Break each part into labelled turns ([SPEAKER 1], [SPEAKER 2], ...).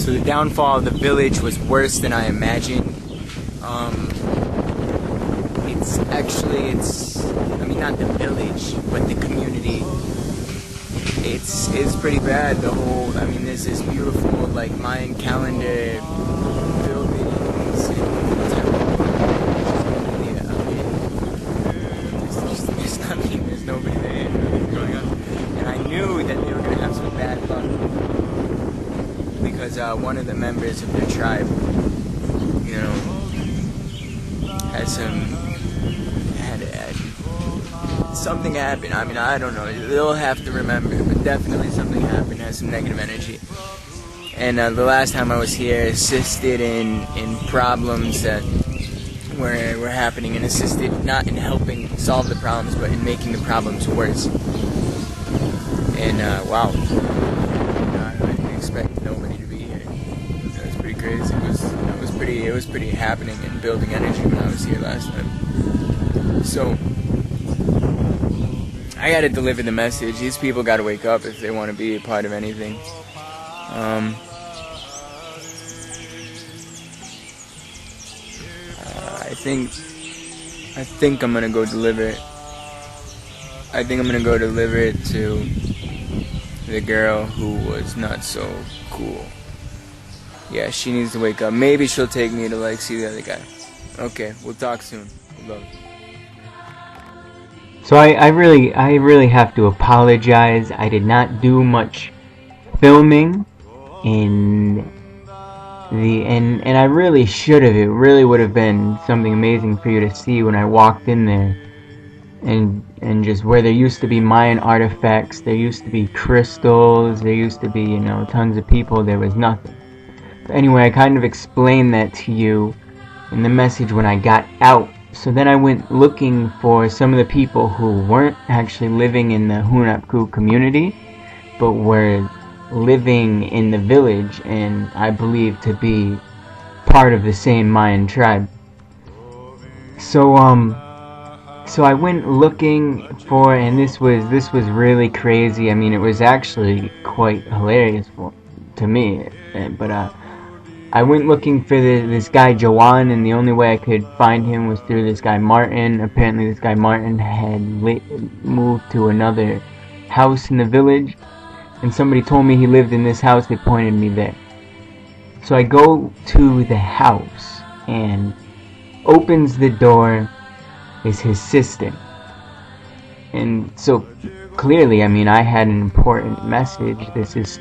[SPEAKER 1] So the downfall of the village was worse than I imagined. I mean, not the village, but the community. It's pretty bad. There's this beautiful, like, Mayan calendar buildings and there's nobody there, nothing going on. And I knew that they were going to have some bad luck because one of the members of their tribe, had something happened. I mean, I don't know. They'll have to remember, but definitely something happened. Has some negative energy. And the last time I was here, assisted in problems that were happening, and assisted not in helping solve the problems, but in making the problems worse. And wow, I didn't expect nobody to be here. That was pretty crazy. It was pretty happening and building energy when I was here last time. So I gotta deliver the message. These people gotta wake up if they want to be a part of anything. I think I'm gonna go deliver it. I think I'm gonna go deliver it to the girl who was not so cool. Yeah, she needs to wake up. Maybe she'll take me to, like, see the other guy. Okay, we'll talk soon. Love.
[SPEAKER 2] So I really have to apologize. I did not do much filming and I really should have. It really would have been something amazing for you to see when I walked in there. And just where there used to be Mayan artifacts, there used to be crystals, there used to be, tons of people, there was nothing. But anyway, I kind of explained that to you in the message when I got out. So then I went looking for some of the people who weren't actually living in the Hunapku community, but were living in the village, and I believe to be part of the same Mayan tribe. So I went looking for, and this was really crazy. I mean, it was actually quite hilarious to me, but I went looking for this guy Jawan, and the only way I could find him was through this guy Martin. Apparently this guy Martin had moved to another house in the village, and somebody told me he lived in this house. They pointed me there. So I go to the house, and opens the door is his sister. And so clearly, I mean, I had an important message. This is,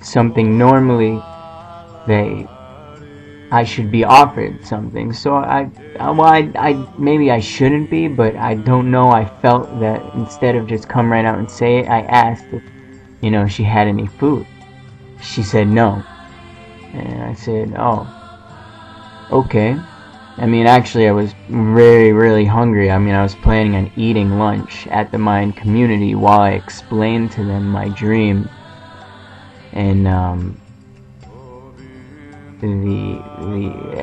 [SPEAKER 2] something normally I should be offered something. So I maybe I shouldn't be, but I don't know. I felt that instead of just come right out and say it, I asked if, she had any food. She said no. And I said, oh, okay. I mean, actually, I was really, really hungry. I mean, I was planning on eating lunch at the Mayan community while I explained to them my dream and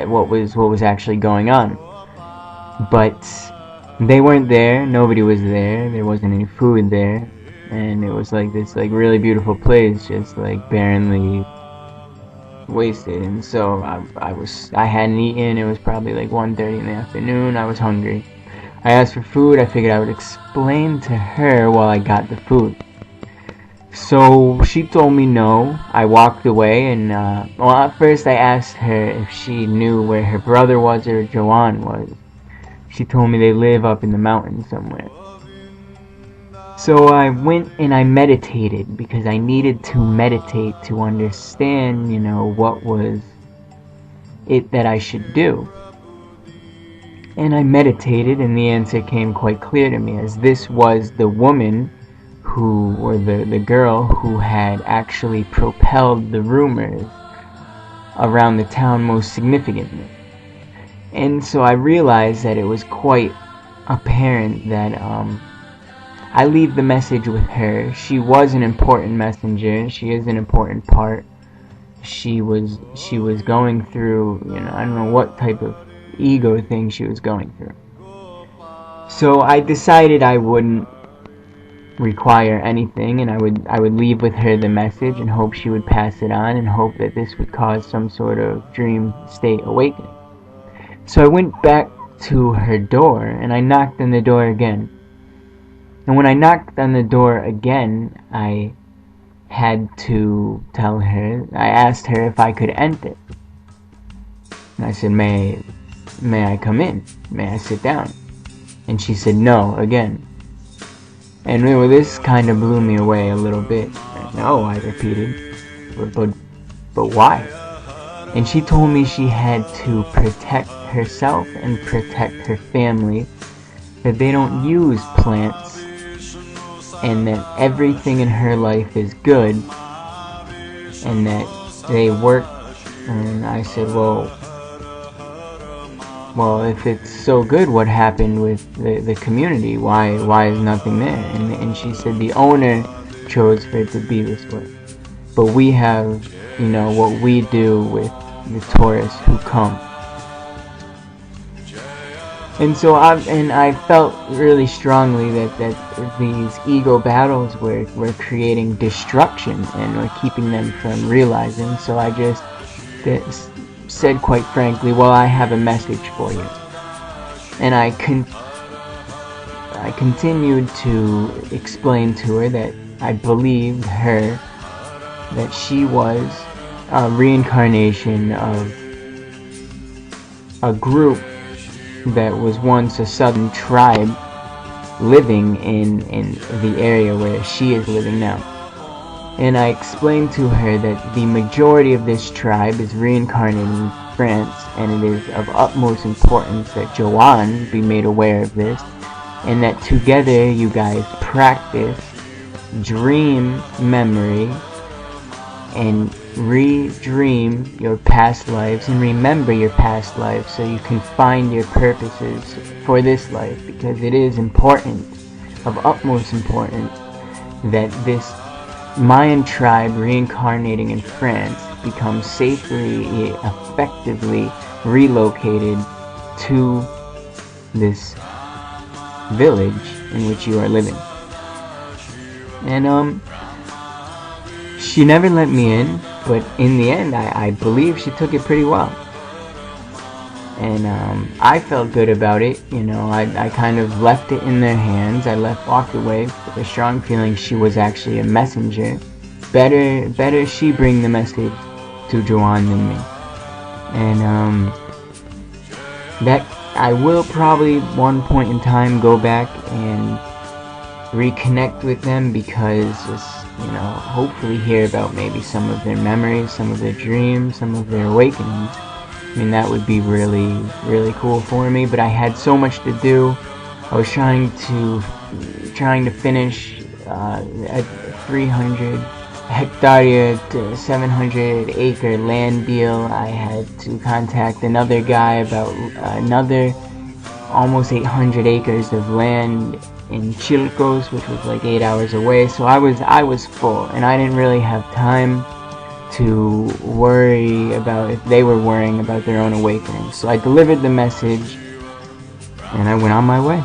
[SPEAKER 2] what was actually going on. But they weren't there. Nobody was there. There wasn't any food there, and it was like this really beautiful place, just like barely wasted. And so I hadn't eaten. It was probably like 1:30 in the afternoon. I was hungry. I asked for food. I figured I would explain to her while I got the food. So she told me no. I walked away, and at first I asked her if she knew where her brother was or Joanne was. She told me they live up in the mountains somewhere. So I went and I meditated, because I needed to meditate to understand, what was it that I should do. And I meditated, and the answer came quite clear to me, as this was the woman or the girl who had actually propelled the rumors around the town most significantly. And so I realized that it was quite apparent that I leave the message with her. She was an important messenger. She is an important part. She was going through, I don't know what type of ego thing she was going through. So I decided I wouldn't require anything, and I would leave with her the message and hope she would pass it on and hope that this would cause some sort of dream state awakening. So I went back to her door and I knocked on the door again. And when I knocked on the door again, I had to tell her, I asked her if I could enter. And I said, may I come in? May I sit down? And she said no again. And this kind of blew me away a little bit. No, I repeated. But why? And she told me she had to protect herself and protect her family, that they don't use plants, and that everything in her life is good, and that they work. And I said, well, if it's so good, what happened with the community? Why is nothing there? And she said the owner chose for it to be this way. But we have, what we do with the tourists who come. And so I felt really strongly that these ego battles were creating destruction and were keeping them from realizing. So I just said quite frankly, well, I have a message for you. And I continued to explain to her that I believed her that she was a reincarnation of a group that was once a southern tribe living in the area where she is living now. And I explained to her that the majority of this tribe is reincarnating in France, and it is of utmost importance that Joanne be made aware of this, and that together you guys practice dream memory and re-dream your past lives and remember your past lives so you can find your purposes for this life, because it is important, of utmost importance, that this Mayan tribe reincarnating in France becomes safely, effectively relocated to this village in which you are living. And she never let me in, but in the end I believe she took it pretty well. And I felt good about it. I kind of left it in their hands. I walked away with a strong feeling she was actually a messenger. Better she bring the message to Joanne than me. And that I will probably one point in time go back and reconnect with them, because hopefully hear about maybe some of their memories, some of their dreams, some of their awakenings. I mean, that would be really, really cool for me, but I had so much to do. I was trying to finish a 300 hectare to 700 acre land deal. I had to contact another guy about another almost 800 acres of land in Chilcos, which was like 8 hours away. So I was full, and I didn't really have time to worry about if they were worrying about their own awakening. So I delivered the message and I went on my way.